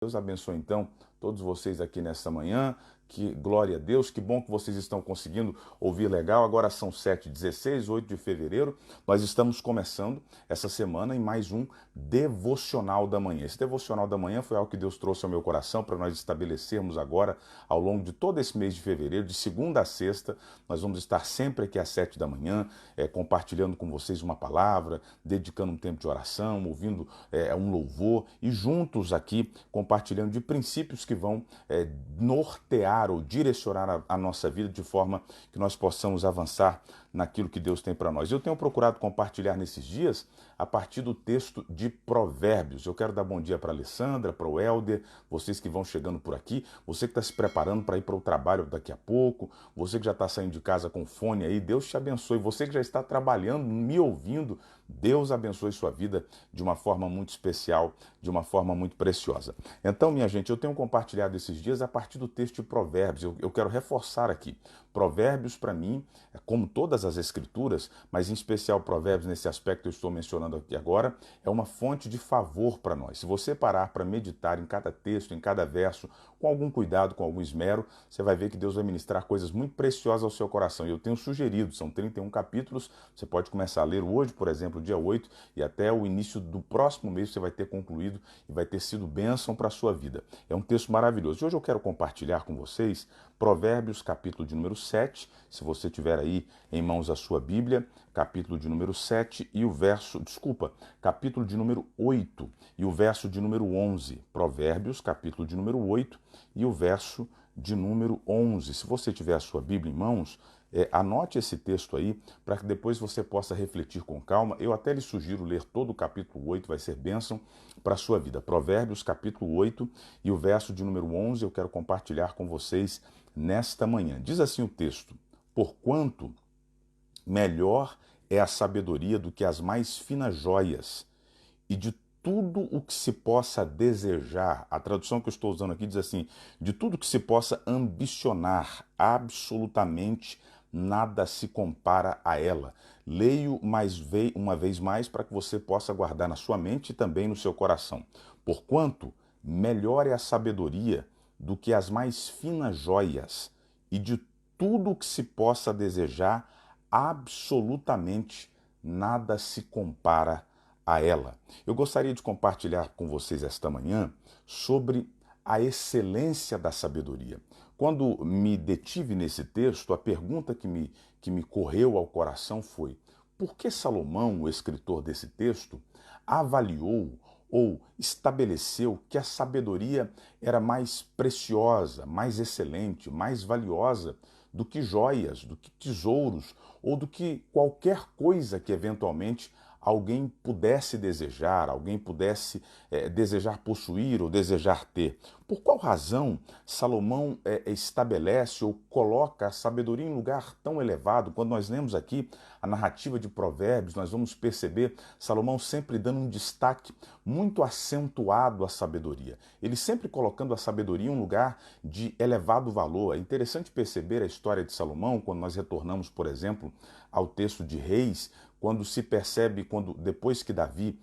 Deus abençoe então todos vocês aqui nesta manhã. Que glória a Deus, que bom que vocês estão conseguindo ouvir legal. Agora são 7h16, 8 de fevereiro. Nós estamos começando essa semana em mais um devocional da manhã. Esse devocional da manhã foi algo que Deus trouxe ao meu coração para nós estabelecermos agora ao longo de todo esse mês de fevereiro, de segunda a sexta. Nós vamos estar sempre aqui às 7 da manhã, compartilhando com vocês uma palavra, dedicando um tempo de oração, ouvindo um louvor e juntos aqui compartilhando de princípios que vão nortear ou direcionar a nossa vida de forma que nós possamos avançar naquilo que Deus tem para nós. Eu tenho procurado compartilhar nesses dias a partir do texto de Provérbios. Eu quero dar bom dia para a Alessandra, para o Helder, vocês que vão chegando por aqui, você que está se preparando para ir para o trabalho daqui a pouco, você que já está saindo de casa com fone aí, Deus te abençoe. Você que já está trabalhando, me ouvindo, Deus abençoe sua vida de uma forma muito especial, de uma forma muito preciosa. Então, minha gente, eu tenho compartilhado esses dias a partir do texto de Provérbios. Eu quero reforçar aqui. Provérbios, para mim, como todas as escrituras, mas em especial Provérbios, nesse aspecto que eu estou mencionando aqui agora, é uma fonte de favor para nós. Se você parar para meditar em cada texto, em cada verso, com algum cuidado, com algum esmero, você vai ver que Deus vai ministrar coisas muito preciosas ao seu coração. E eu tenho sugerido, são 31 capítulos, você pode começar a ler hoje, por exemplo, dia 8, e até o início do próximo mês você vai ter concluído e vai ter sido bênção para a sua vida. É um texto maravilhoso. E hoje eu quero compartilhar com vocês Provérbios, capítulo de número 7, se você tiver aí em mãos a sua Bíblia, capítulo de número 7 e o verso, capítulo de número 8 e o verso de número 11. Provérbios, capítulo de número 8 e o verso de número 11. Se você tiver a sua Bíblia em mãos, anote esse texto aí para que depois você possa refletir com calma. Eu até lhe sugiro ler todo o capítulo 8, vai ser bênção para a sua vida. Provérbios, capítulo 8 e o verso de número 11, eu quero compartilhar com vocês nesta manhã. Diz assim o texto: porquanto melhor é a sabedoria do que as mais finas joias, e de tudo o que se possa desejar, a tradução que eu estou usando aqui diz assim, de tudo que se possa ambicionar, absolutamente nada se compara a ela. Leio uma vez mais para que você possa guardar na sua mente e também no seu coração. Porquanto melhor é a sabedoria do que as mais finas joias, e de tudo o que se possa desejar, absolutamente nada se compara a ela. Eu gostaria de compartilhar com vocês esta manhã sobre a excelência da sabedoria. Quando me detive nesse texto, a pergunta que me correu ao coração foi: por que Salomão, o escritor desse texto, avaliou ou estabeleceu que a sabedoria era mais preciosa, mais excelente, mais valiosa do que joias, do que tesouros ou do que qualquer coisa que eventualmente alguém pudesse desejar, alguém pudesse desejar possuir ou desejar ter? Por qual razão Salomão estabelece ou coloca a sabedoria em um lugar tão elevado? Quando nós lemos aqui a narrativa de Provérbios, nós vamos perceber Salomão sempre dando um destaque muito acentuado à sabedoria. Ele sempre colocando a sabedoria em um lugar de elevado valor. É interessante perceber a história de Salomão quando nós retornamos, por exemplo, ao texto de Reis, quando se percebe, depois que Davi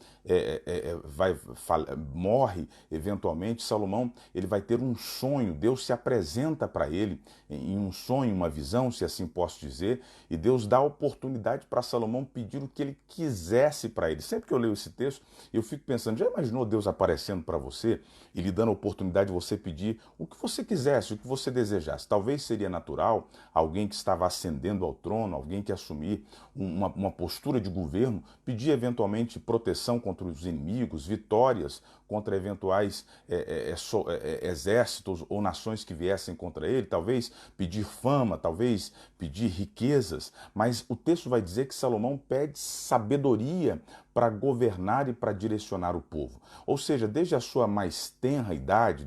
morre, eventualmente, Salomão ele vai ter um sonho, Deus se apresenta para ele em um sonho, uma visão, se assim posso dizer, e Deus dá a oportunidade para Salomão pedir o que ele quisesse para ele. Sempre que eu leio esse texto, eu fico pensando, já imaginou Deus aparecendo para você e lhe dando a oportunidade de você pedir o que você quisesse, o que você desejasse? Talvez seria natural alguém que estava ascendendo ao trono, alguém que assumir uma postura de governo, pedir eventualmente proteção contra os inimigos, vitórias contra eventuais exércitos ou nações que viessem contra ele, talvez pedir fama, talvez pedir riquezas, mas o texto vai dizer que Salomão pede sabedoria para governar e para direcionar o povo. Ou seja, desde a sua mais tenra idade,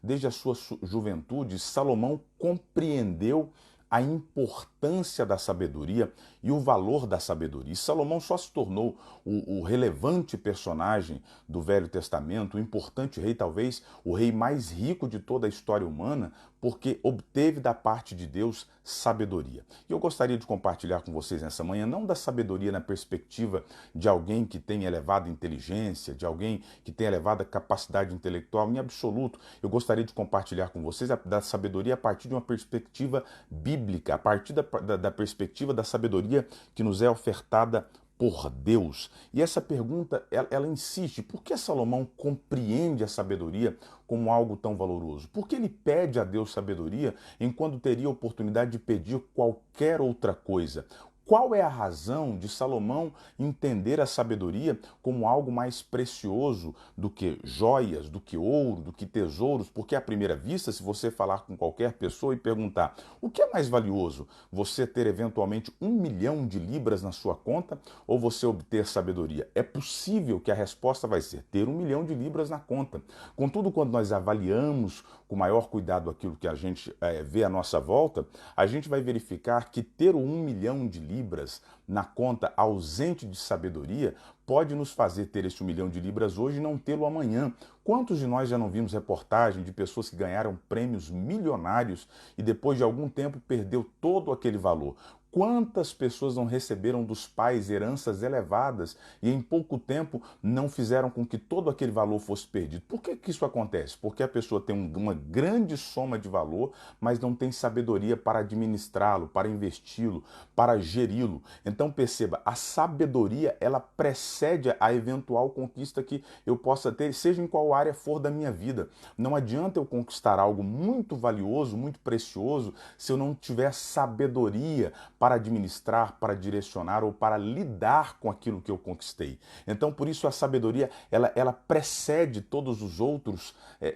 desde a sua juventude, Salomão compreendeu a importância importância da sabedoria e o valor da sabedoria. E Salomão só se tornou o relevante personagem do Velho Testamento, o importante rei, talvez o rei mais rico de toda a história humana, porque obteve da parte de Deus sabedoria. E eu gostaria de compartilhar com vocês nessa manhã, não da sabedoria na perspectiva de alguém que tem elevada inteligência, de alguém que tem elevada capacidade intelectual, em absoluto. Eu gostaria de compartilhar com vocês da sabedoria a partir de uma perspectiva bíblica, a partir da perspectiva da sabedoria que nos é ofertada por Deus. E essa pergunta, ela insiste, por que Salomão compreende a sabedoria como algo tão valoroso? Por que ele pede a Deus sabedoria enquanto teria a oportunidade de pedir qualquer outra coisa? Qual é a razão de Salomão entender a sabedoria como algo mais precioso do que joias, do que ouro, do que tesouros? Porque à primeira vista, se você falar com qualquer pessoa e perguntar o que é mais valioso, você ter eventualmente 1 milhão de libras na sua conta ou você obter sabedoria? É possível que a resposta vai ser ter 1 milhão de libras na conta. Contudo, quando nós avaliamos com maior cuidado aquilo que a gente vê à nossa volta, a gente vai verificar que ter 1 milhão de libras na conta ausente de sabedoria pode nos fazer ter esse 1 milhão de libras hoje e não tê-lo amanhã. Quantos de nós já não vimos reportagem de pessoas que ganharam prêmios milionários e depois de algum tempo perdeu todo aquele valor? Quantas pessoas não receberam dos pais heranças elevadas e em pouco tempo não fizeram com que todo aquele valor fosse perdido? Por que isso acontece? Porque a pessoa tem uma grande soma de valor, mas não tem sabedoria para administrá-lo, para investi-lo, para geri-lo. Então perceba, a sabedoria ela precede a eventual conquista que eu possa ter, seja em qual área for da minha vida. Não adianta eu conquistar algo muito valioso, muito precioso, se eu não tiver sabedoria para administrar, para direcionar ou para lidar com aquilo que eu conquistei. Então, por isso, a sabedoria ela precede todos os outros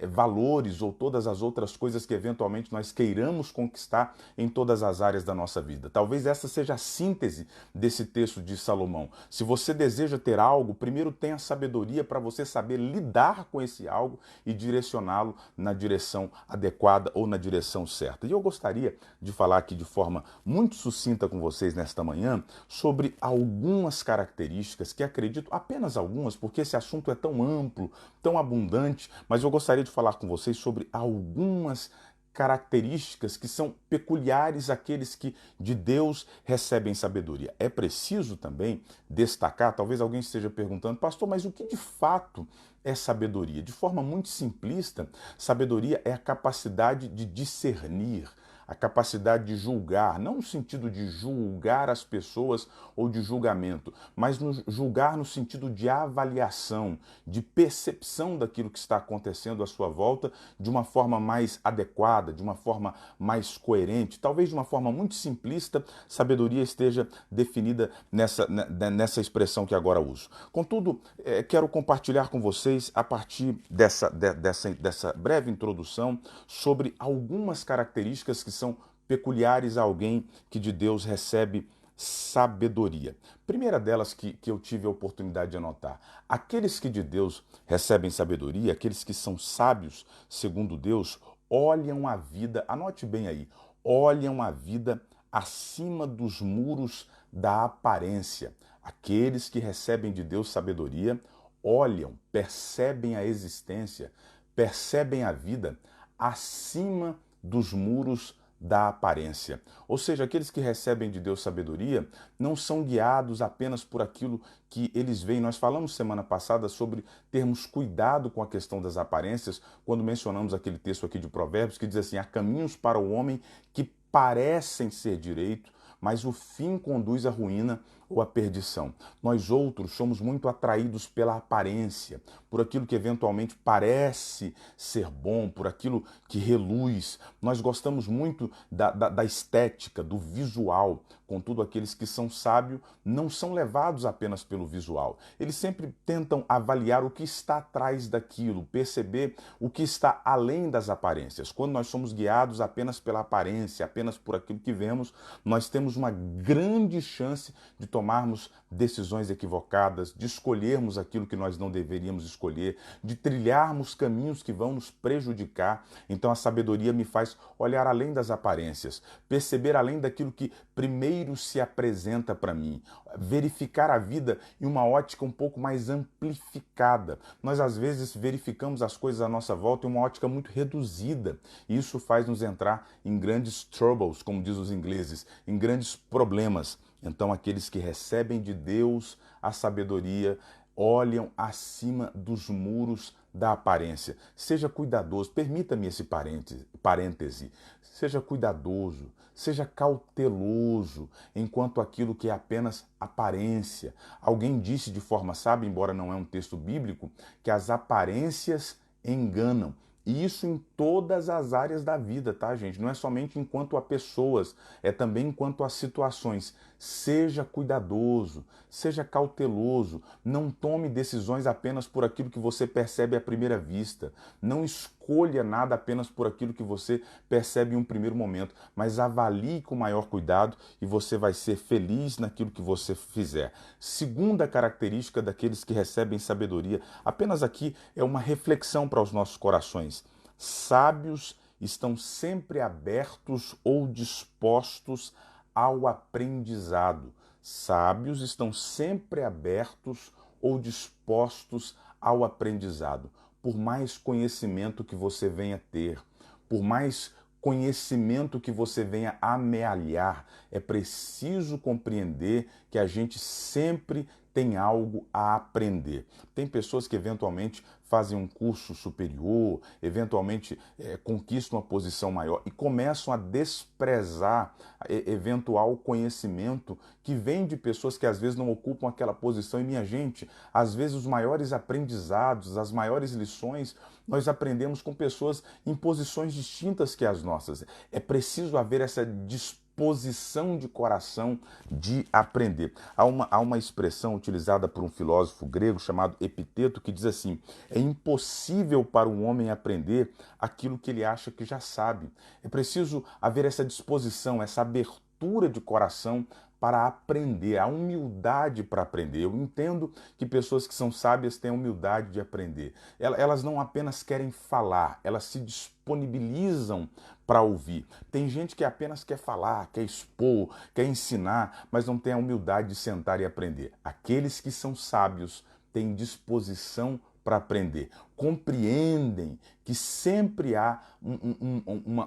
valores ou todas as outras coisas que eventualmente nós queiramos conquistar em todas as áreas da nossa vida. Talvez essa seja a síntese desse texto de Salomão. Se você deseja ter algo, primeiro tenha sabedoria para você saber lidar com esse algo e direcioná-lo na direção adequada ou na direção certa. E eu gostaria de falar aqui de forma muito sucinta com vocês nesta manhã sobre algumas características que acredito, apenas algumas, porque esse assunto é tão amplo, tão abundante, mas eu gostaria de falar com vocês sobre algumas características que são peculiares àqueles que de Deus recebem sabedoria. É preciso também destacar, talvez alguém esteja perguntando, pastor, mas o que de fato é sabedoria? De forma muito simplista, sabedoria é a capacidade de discernir, a capacidade de julgar, não no sentido de julgar as pessoas ou de julgamento, mas julgar no sentido de avaliação, de percepção daquilo que está acontecendo à sua volta de uma forma mais adequada, de uma forma mais coerente, talvez de uma forma muito simplista, sabedoria esteja definida nessa expressão que agora uso. Contudo, quero compartilhar com vocês, a partir dessa breve introdução, sobre algumas características que são peculiares a alguém que de Deus recebe sabedoria. Primeira delas que eu tive a oportunidade de anotar: aqueles que de Deus recebem sabedoria, aqueles que são sábios segundo Deus, olham a vida, anote bem aí, olham a vida acima dos muros da aparência. Aqueles que recebem de Deus sabedoria olham, percebem a existência, percebem a vida acima dos muros da aparência. Ou seja, aqueles que recebem de Deus sabedoria não são guiados apenas por aquilo que eles veem. Nós falamos semana passada sobre termos cuidado com a questão das aparências, quando mencionamos aquele texto aqui de Provérbios que diz assim: há caminhos para o homem que parecem ser direito, mas o fim conduz à ruína ou à perdição. Nós outros somos muito atraídos pela aparência, por aquilo que eventualmente parece ser bom, por aquilo que reluz. Nós gostamos muito da estética, do visual. Contudo, aqueles que são sábios não são levados apenas pelo visual. Eles sempre tentam avaliar o que está atrás daquilo, perceber o que está além das aparências. Quando nós somos guiados apenas pela aparência, apenas por aquilo que vemos, nós temos uma grande chance de tomar tomarmos decisões equivocadas, de escolhermos aquilo que nós não deveríamos escolher, de trilharmos caminhos que vão nos prejudicar. Então a sabedoria me faz olhar além das aparências, perceber além daquilo que primeiro se apresenta para mim, verificar a vida em uma ótica um pouco mais amplificada. Nós às vezes verificamos as coisas à nossa volta em uma ótica muito reduzida, e isso faz nos entrar em grandes troubles, como diz os ingleses, em grandes problemas. Então aqueles que recebem de Deus a sabedoria olham acima dos muros da aparência. Seja cuidadoso, permita-me esse parêntese. Seja cuidadoso, seja cauteloso enquanto aquilo que é apenas aparência. Alguém disse de forma sábia, embora não é um texto bíblico, que as aparências enganam. E isso em todas as áreas da vida, tá, gente? Não é somente enquanto a pessoas, é também enquanto a situações. Seja cuidadoso, seja cauteloso, não tome decisões apenas por aquilo que você percebe à primeira vista. Não escolha nada apenas por aquilo que você percebe em um primeiro momento, mas avalie com maior cuidado e você vai ser feliz naquilo que você fizer. Segunda característica daqueles que recebem sabedoria, apenas aqui é uma reflexão para os nossos corações. Sábios estão sempre abertos ou dispostos ao aprendizado. Sábios estão sempre abertos ou dispostos ao aprendizado. Por mais conhecimento que você venha ter, por mais conhecimento que você venha amealhar, é preciso compreender que a gente sempre tem algo a aprender. Tem pessoas que eventualmente fazem um curso superior, eventualmente conquistam uma posição maior e começam a desprezar eventual conhecimento que vem de pessoas que às vezes não ocupam aquela posição. E minha gente, às vezes os maiores aprendizados, as maiores lições, nós aprendemos com pessoas em posições distintas que as nossas. É preciso haver essa disposição de coração de aprender. Há uma expressão utilizada por um filósofo grego chamado Epiteto que diz assim: é impossível para um homem aprender aquilo que ele acha que já sabe. É preciso haver essa disposição, essa abertura de coração para aprender, a humildade para aprender. Eu entendo que pessoas que são sábias têm a humildade de aprender. Elas não apenas querem falar, elas se disponibilizam para ouvir. Tem gente que apenas quer falar, quer expor, quer ensinar, mas não tem a humildade de sentar e aprender. Aqueles que são sábios têm disposição para aprender, compreendem que sempre há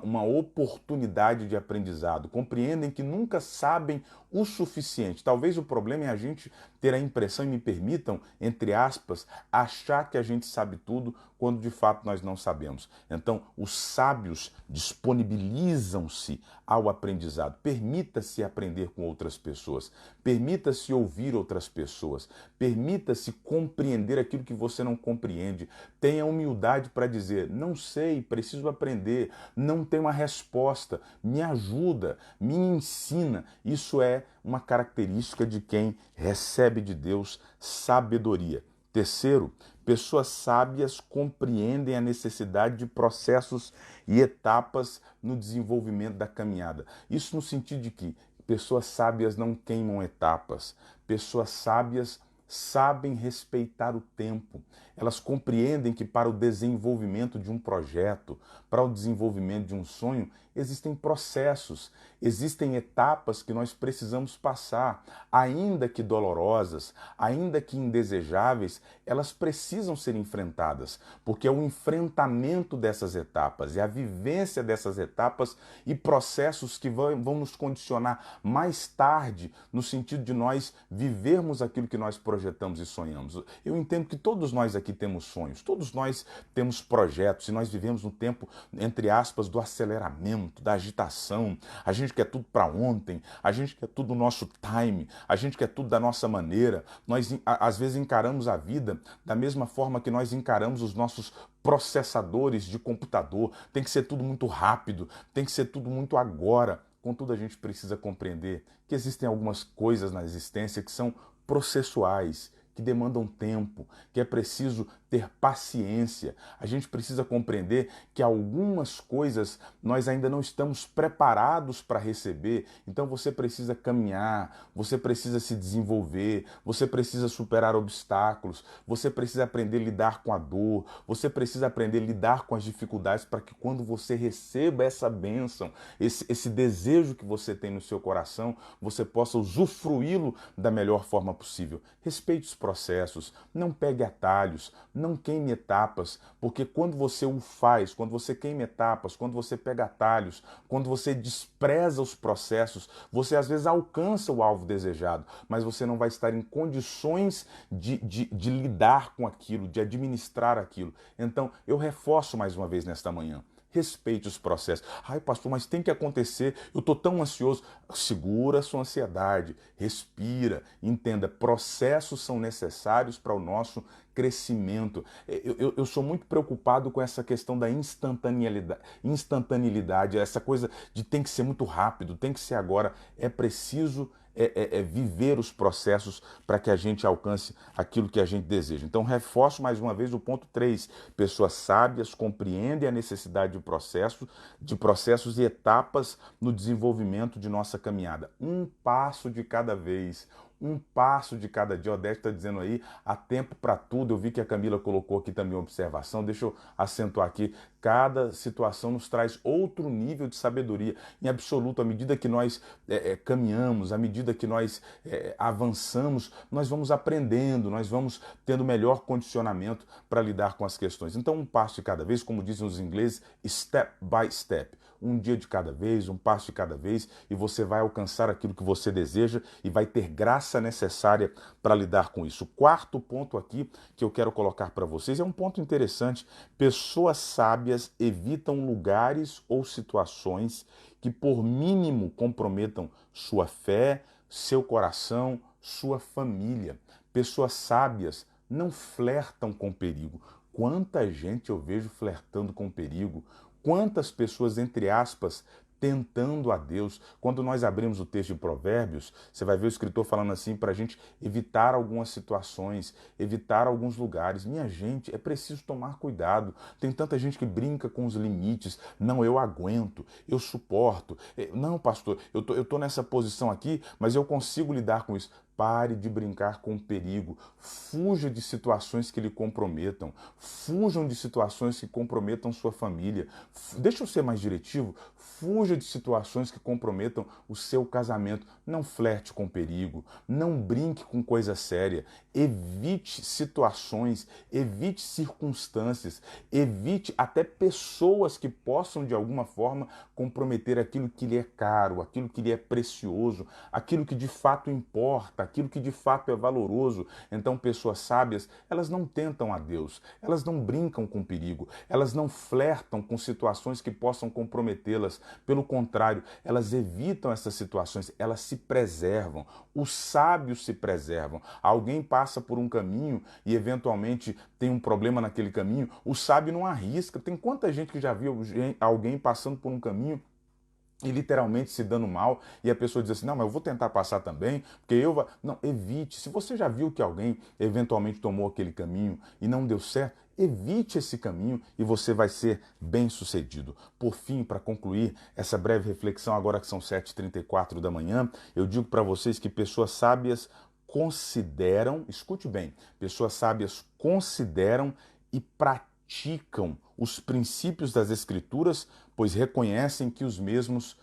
uma oportunidade de aprendizado, compreendem que nunca sabem o suficiente. Talvez o problema é a gente ter a impressão, e me permitam, entre aspas, achar que a gente sabe tudo quando de fato nós não sabemos. Então, os sábios disponibilizam-se ao aprendizado. Permita-se aprender com outras pessoas, permita-se ouvir outras pessoas, permita-se compreender aquilo que você não compreende. Tenha humildade para dizer: não sei, preciso aprender, não tenho uma resposta, me ajuda, me ensina. Isso é uma característica de quem recebe de Deus sabedoria. Terceiro, pessoas sábias compreendem a necessidade de processos e etapas no desenvolvimento da caminhada. Isso no sentido de que pessoas sábias não queimam etapas, pessoas sábias sabem respeitar o tempo. Elas compreendem que para o desenvolvimento de um projeto, para o desenvolvimento de um sonho, existem processos, existem etapas que nós precisamos passar. Ainda que dolorosas, ainda que indesejáveis, elas precisam ser enfrentadas, porque é o enfrentamento dessas etapas, é a vivência dessas etapas e processos que vão nos condicionar mais tarde, no sentido de nós vivermos aquilo que nós projetamos e sonhamos. Eu entendo que todos nós aqui temos sonhos, todos nós temos projetos, e nós vivemos no tempo, entre aspas, do aceleramento, da agitação. A gente quer tudo para ontem, a gente quer tudo no nosso time, a gente quer tudo da nossa maneira. Nós, às vezes, encaramos a vida da mesma forma que nós encaramos os nossos processadores de computador. Tem que ser tudo muito rápido, tem que ser tudo muito agora. Contudo, a gente precisa compreender que existem algumas coisas na existência que são processuais, que demandam tempo, que é preciso ter paciência, a gente precisa compreender que algumas coisas nós ainda não estamos preparados para receber, então você precisa caminhar, você precisa se desenvolver, você precisa superar obstáculos, você precisa aprender a lidar com a dor, você precisa aprender a lidar com as dificuldades para que quando você receba essa bênção, esse desejo que você tem no seu coração, você possa usufruí-lo da melhor forma possível. Respeite os processos, não pegue atalhos, não queime etapas, porque quando você o faz, quando você queima etapas, quando você pega atalhos, quando você despreza os processos, você às vezes alcança o alvo desejado, mas você não vai estar em condições de lidar com aquilo, de administrar aquilo. Então, eu reforço mais uma vez nesta manhã. Respeite os processos. Ai, pastor, mas tem que acontecer. Eu estou tão ansioso. Segura a sua ansiedade. Respira. Entenda, processos são necessários para o nosso crescimento. Eu sou muito preocupado com essa questão da instantaneidade, essa coisa de tem que ser muito rápido, tem que ser agora. É preciso viver os processos para que a gente alcance aquilo que a gente deseja. Então, reforço mais uma vez o ponto 3. Pessoas sábias compreendem a necessidade de processos e etapas no desenvolvimento de nossa caminhada. Um passo de cada vez. Um passo de cada dia. O Odete está dizendo aí, há tempo para tudo. Eu vi que a Camila colocou aqui também uma observação. Deixa eu acentuar aqui. Cada situação nos traz outro nível de sabedoria. Em absoluto, à medida que nós caminhamos, à medida que nós avançamos, nós vamos aprendendo, nós vamos tendo melhor condicionamento para lidar com as questões. Então, um passo de cada vez, como dizem os ingleses, step by step. Um dia de cada vez, um passo de cada vez, e você vai alcançar aquilo que você deseja e vai ter graça necessária para lidar com isso. O quarto ponto aqui que eu quero colocar para vocês é um ponto interessante. Pessoas sábias evitam lugares ou situações que, por mínimo, comprometam sua fé, seu coração, sua família. Pessoas sábias não flertam com perigo. Quanta gente eu vejo flertando com perigo. Quantas pessoas, entre aspas, tentando a Deus. Quando nós abrimos o texto de Provérbios, você vai ver o escritor falando assim para a gente evitar algumas situações, evitar alguns lugares. Minha gente, é preciso tomar cuidado. Tem tanta gente que brinca com os limites. Não, eu aguento, eu suporto. Não, pastor, eu tô nessa posição aqui, mas eu consigo lidar com isso. Pare de brincar com o perigo. Fuja de situações que lhe comprometam. Fujam de situações que comprometam sua família. Deixa eu ser mais diretivo. Fuja de situações que comprometam o seu casamento. Não flerte com perigo. Não brinque com coisa séria. Evite situações. Evite circunstâncias. Evite até pessoas que possam, de alguma forma, comprometer aquilo que lhe é caro, aquilo que lhe é precioso, aquilo que de fato importa, aquilo que de fato é valoroso. Então, pessoas sábias, elas não tentam a Deus, elas não brincam com perigo, elas não flertam com situações que possam comprometê-las. Pelo contrário, elas evitam essas situações, elas se preservam. Os sábios se preservam. Alguém passa por um caminho e eventualmente tem um problema naquele caminho, o sábio não arrisca. Tem quanta gente que já viu alguém passando por um caminho e literalmente se dando mal, e a pessoa diz assim, não, mas eu vou tentar passar também, porque eu vou... Não, evite. Se você já viu que alguém eventualmente tomou aquele caminho e não deu certo, evite esse caminho e você vai ser bem sucedido. Por fim, para concluir essa breve reflexão, agora que são 7h34 da manhã, eu digo para vocês que pessoas sábias consideram, escute bem, pessoas sábias consideram e praticam os princípios das Escrituras, pois reconhecem que os mesmos,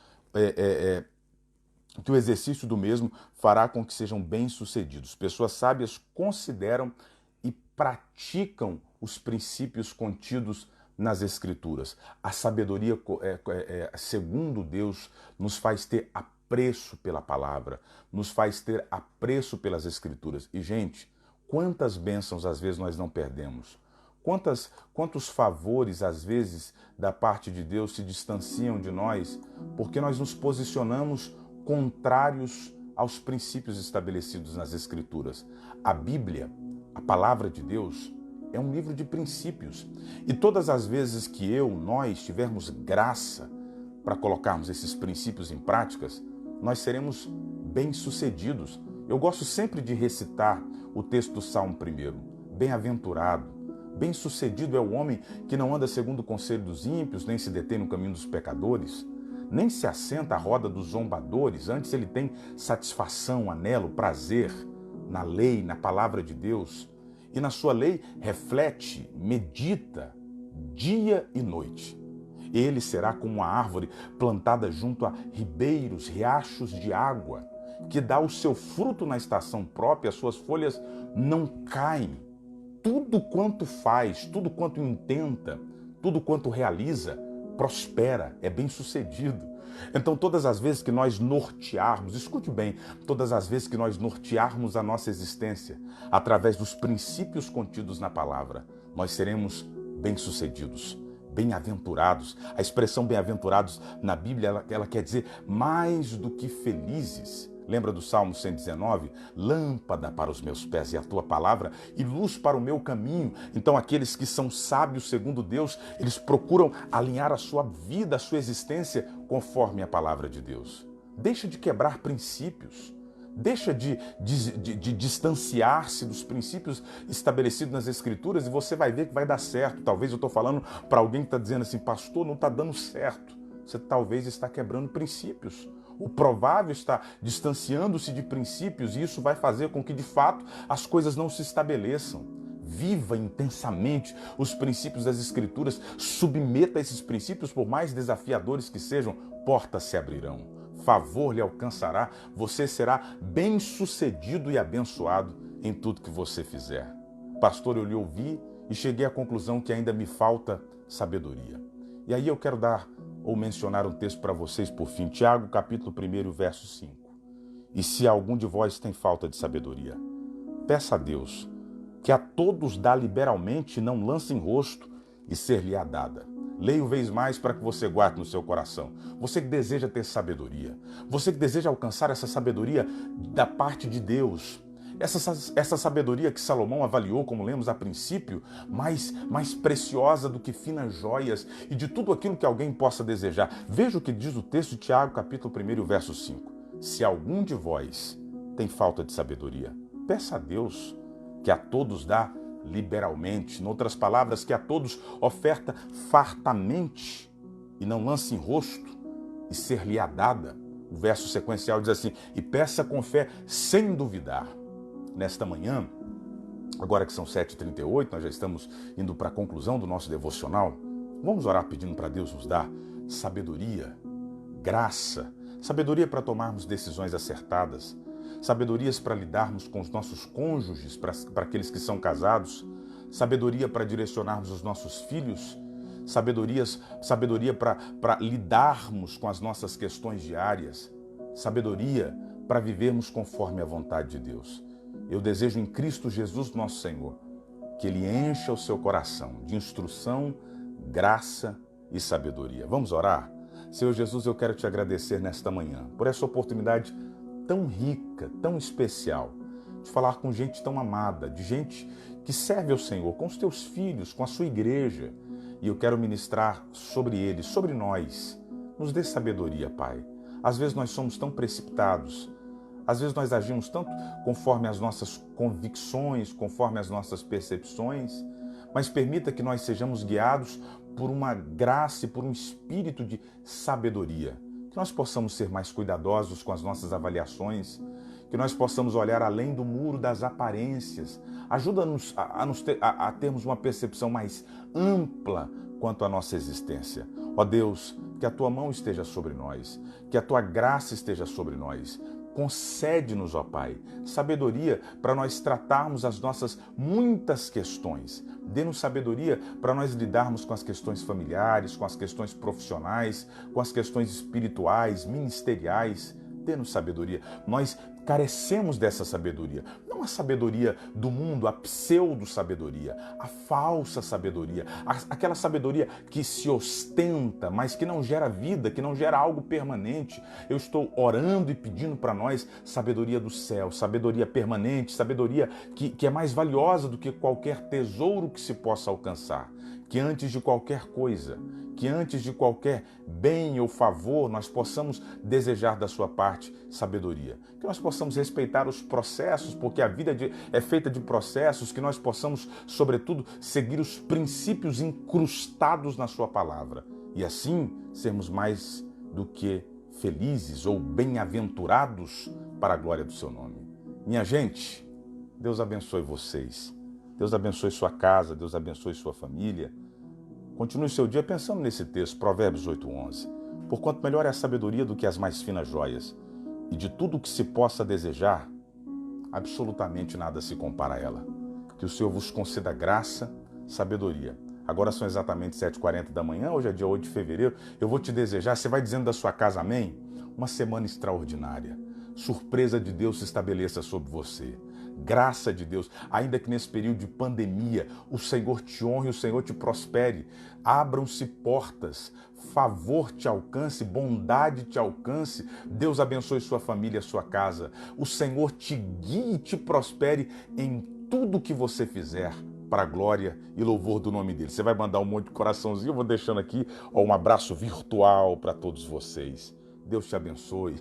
que o exercício do mesmo fará com que sejam bem-sucedidos. Pessoas sábias consideram e praticam os princípios contidos nas Escrituras. A sabedoria, segundo Deus, nos faz ter apreço pela palavra, nos faz ter apreço pelas Escrituras. E, gente, quantas bênçãos às vezes nós não perdemos? Quantos favores, às vezes, da parte de Deus se distanciam de nós porque nós nos posicionamos contrários aos princípios estabelecidos nas Escrituras. A Bíblia, a palavra de Deus, é um livro de princípios. E todas as vezes que nós tivermos graça para colocarmos esses princípios em práticas, nós seremos bem-sucedidos. Eu gosto sempre de recitar o texto do Salmo 1. Bem-aventurado, Bem-sucedido é o homem que não anda segundo o conselho dos ímpios, nem se detém no caminho dos pecadores, nem se assenta à roda dos zombadores. Antes ele tem satisfação, anelo, prazer na lei, na palavra de Deus. E na sua lei reflete, medita dia e noite. Ele será como uma árvore plantada junto a ribeiros, riachos de água, que dá o seu fruto na estação própria, as suas folhas não caem. Tudo quanto faz, tudo quanto intenta, tudo quanto realiza, prospera, é bem-sucedido. Então, todas as vezes que nós nortearmos, escute bem, todas as vezes que nós nortearmos a nossa existência através dos princípios contidos na palavra, nós seremos bem-sucedidos, bem-aventurados. A expressão bem-aventurados na Bíblia, ela quer dizer mais do que felizes. Lembra do Salmo 119? Lâmpada para os meus pés é a tua palavra e luz para o meu caminho. Então aqueles que são sábios segundo Deus, eles procuram alinhar a sua vida, a sua existência conforme a palavra de Deus. Deixa de quebrar princípios. Deixa de distanciar-se dos princípios estabelecidos nas Escrituras e você vai ver que vai dar certo. Talvez eu estou falando para alguém que está dizendo assim, pastor, não está dando certo. Você talvez está quebrando princípios. O provável está distanciando-se de princípios e isso vai fazer com que, de fato, as coisas não se estabeleçam. Viva intensamente os princípios das Escrituras, submeta esses princípios, por mais desafiadores que sejam, portas se abrirão, favor lhe alcançará, você será bem-sucedido e abençoado em tudo que você fizer. Pastor, eu lhe ouvi e cheguei à conclusão que ainda me falta sabedoria. E aí eu quero dar ou mencionar um texto para vocês por fim, Tiago, capítulo 1, verso 5. E se algum de vós tem falta de sabedoria, peça a Deus, que a todos dá liberalmente e não lance em rosto, e ser-lhe-á dada. Leia vez mais para que você guarde no seu coração. Você que deseja ter sabedoria, você que deseja alcançar essa sabedoria da parte de Deus, essa sabedoria que Salomão avaliou, como lemos a princípio, mais preciosa do que finas joias e de tudo aquilo que alguém possa desejar. Veja o que diz o texto de Tiago, capítulo 1, verso 5. Se algum de vós tem falta de sabedoria, peça a Deus, que a todos dá liberalmente. Em outras palavras, que a todos oferta fartamente e não lance em rosto, e ser-lhe-á dada. O verso sequencial diz assim, e peça com fé sem duvidar. Nesta manhã, agora que são 7h38, nós já estamos indo para a conclusão do nosso devocional, vamos orar pedindo para Deus nos dar sabedoria, graça, sabedoria para tomarmos decisões acertadas, sabedorias para lidarmos com os nossos cônjuges, para aqueles que são casados, sabedoria para direcionarmos os nossos filhos, sabedoria para lidarmos com as nossas questões diárias, sabedoria para vivermos conforme a vontade de Deus. Eu desejo em Cristo Jesus, nosso Senhor, que Ele encha o seu coração de instrução, graça e sabedoria. Vamos orar? Senhor Jesus, eu quero te agradecer nesta manhã por essa oportunidade tão rica, tão especial, de falar com gente tão amada, de gente que serve ao Senhor, com os teus filhos, com a sua igreja. E eu quero ministrar sobre eles, sobre nós. Nos dê sabedoria, Pai. Às vezes nós somos tão precipitados, às vezes nós agimos tanto conforme as nossas convicções, conforme as nossas percepções, mas permita que nós sejamos guiados por uma graça e por um espírito de sabedoria. Que nós possamos ser mais cuidadosos com as nossas avaliações, que nós possamos olhar além do muro das aparências. Ajuda-nos a termos uma percepção mais ampla quanto à nossa existência. Ó Deus, que a Tua mão esteja sobre nós, que a Tua graça esteja sobre nós. Concede-nos, ó Pai, sabedoria para nós tratarmos as nossas muitas questões. Dê-nos sabedoria para nós lidarmos com as questões familiares, com as questões profissionais, com as questões espirituais, ministeriais. Dê-nos sabedoria. Nós carecemos dessa sabedoria. Não a sabedoria do mundo, a pseudo-sabedoria, a falsa sabedoria, aquela sabedoria que se ostenta, mas que não gera vida, que não gera algo permanente. Eu estou orando e pedindo para nós sabedoria do céu, sabedoria permanente, sabedoria que é mais valiosa do que qualquer tesouro que se possa alcançar. que antes de qualquer coisa, que antes de qualquer bem ou favor, nós possamos desejar da sua parte sabedoria. Que nós possamos respeitar os processos, porque a vida é feita de processos, que nós possamos, sobretudo, seguir os princípios incrustados na sua palavra. E assim, sermos mais do que felizes ou bem-aventurados para a glória do seu nome. Minha gente, Deus abençoe vocês. Deus abençoe sua casa, Deus abençoe sua família. Continue seu dia pensando nesse texto, Provérbios 8:11. Porquanto melhor é a sabedoria do que as mais finas joias, e de tudo o que se possa desejar, absolutamente nada se compara a ela. Que o Senhor vos conceda graça, sabedoria. Agora são exatamente 7h40 da manhã, hoje é dia 8 de fevereiro. Eu vou te desejar, você vai dizendo da sua casa amém? Uma semana extraordinária. Surpresa de Deus se estabeleça sobre você. Graça de Deus, ainda que nesse período de pandemia, o Senhor te honre, o Senhor te prospere. Abram-se portas, favor te alcance, bondade te alcance. Deus abençoe sua família, sua casa. O Senhor te guie e te prospere em tudo que você fizer, para a glória e louvor do nome dele. Você vai mandar um monte de coraçãozinho, eu vou deixando aqui um abraço virtual para todos vocês. Deus te abençoe,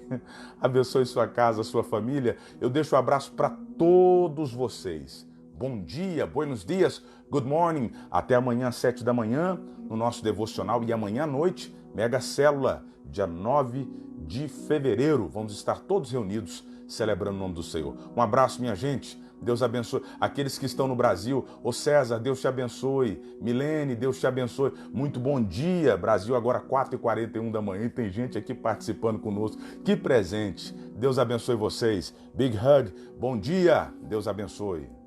abençoe sua casa, sua família. Eu deixo um abraço para todos vocês. Bom dia, buenos dias, good morning. Até amanhã às 7 da manhã, no nosso devocional. E amanhã à noite, Mega Célula, dia 9 de fevereiro. Vamos estar todos reunidos celebrando o nome do Senhor. Um abraço, minha gente. Deus abençoe. Aqueles que estão no Brasil, ô César, Deus te abençoe. Milene, Deus te abençoe. Muito bom dia. Brasil agora 4h41 da manhã e tem gente aqui participando conosco. Que presente. Deus abençoe vocês. Big hug. Bom dia. Deus abençoe.